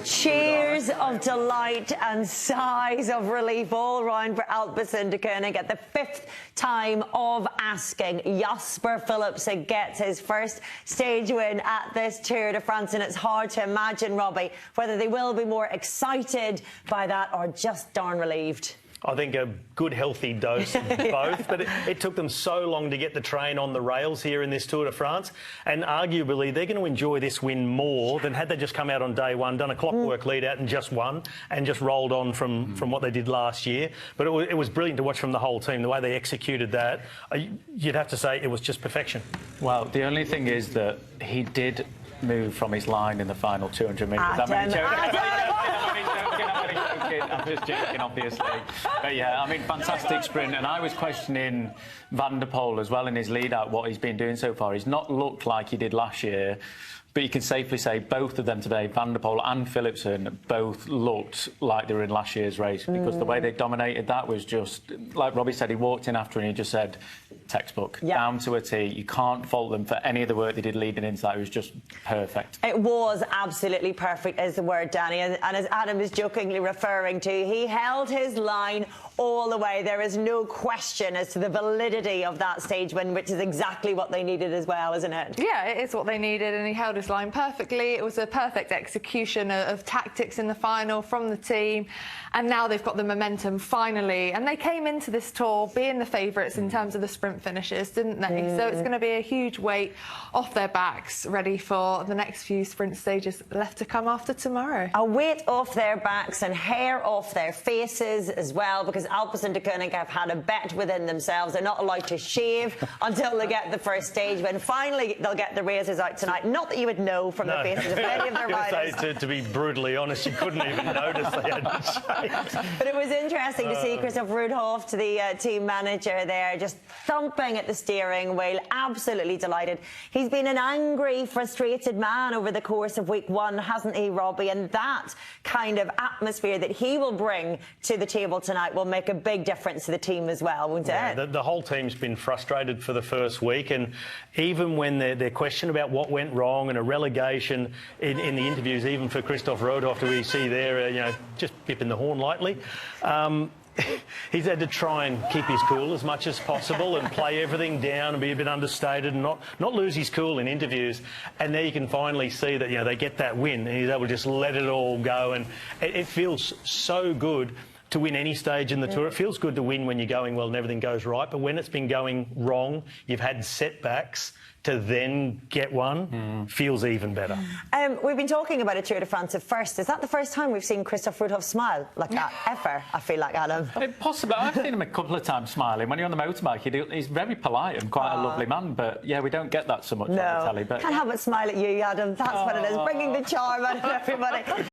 Cheers of delight and sighs of relief all round for Alpecin de Koning at the 5th time of asking. Jasper Philipsen gets his first stage win at this Tour de France, and it's hard to imagine, Robbie, whether they will be more excited by that or just darn relieved. I think a good, healthy dose of both. But it took them so long to get the train on the rails here in this Tour de France. And arguably, they're going to enjoy this win more than had they just come out on day one, done a clockwork lead out and just won and just rolled on from what they did last year. But it was brilliant to watch from the whole team, the way they executed that. You'd have to say it was just perfection. Well, the only thing is that he did move from his line in the final 200 metres. I'm just joking, obviously. But yeah, I mean, fantastic sprint. And I was questioning Van der Poel as well in his lead-out, what he's been doing so far. He's not looked like he did last year. But you can safely say both of them today, Van der Poel and Philipsen, both looked like they were in last year's race because the way they dominated that was just, like Robbie said, he walked in after and he just said, textbook, down to a T. You can't fault them for any of the work they did leading into that. It was just perfect. It was absolutely perfect, is the word, Danny. And as Adam is jokingly referring to, he held his line all the way. There is no question as to the validity of that stage win, which is exactly what they needed as well, isn't it? Yeah, it is what they needed, and he held his line perfectly. It was a perfect execution of tactics in the final from the team, and now they've got the momentum finally. And they came into this tour being the favourites in terms of the sprint finishes, didn't they? So it's going to be a huge weight off their backs, ready for the next few sprint stages left to come after tomorrow. A weight off their backs and hair off their faces as well, because Alpecin de Koning have had a bet within themselves. They're not allowed to shave until they get the first stage win. Finally, they'll get the razors out tonight. Not that you would know from the faces of any of their riders. To be brutally honest, you couldn't even notice they hadn't shaved. But it was interesting to see Christoph Rudhoff, the team manager there, just thumping at the steering wheel, absolutely delighted. He's been an angry, frustrated man over the course of week one, hasn't he, Robbie? And that kind of atmosphere that he will bring to the table tonight will make a big difference to the team as well, won't it? The whole team's been frustrated for the first week, and even when they're questioned about what went wrong and a relegation in the interviews, even for Christoph Rudhoff, who we see there, just pipping the horn lightly. He's had to try and keep his cool as much as possible and play everything down and be a bit understated and not lose his cool in interviews. And there you can finally see that they get that win and he's able to just let it all go. And it feels so good to win any stage in the Tour. It feels good to win when you're going well and everything goes right, but when it's been going wrong, you've had setbacks, to then get one feels even better. We've been talking about a Tour de France at first. Is that the first time we've seen Christoph Rudhoff smile like that ever? I feel like, Adam. Possibly. I've seen him a couple of times smiling. When you're on the motorbike, he's very polite and quite a lovely man. But yeah, we don't get that so much on the telly. But can't help but smile at you, Adam. That's what it is, bringing the charm out of everybody.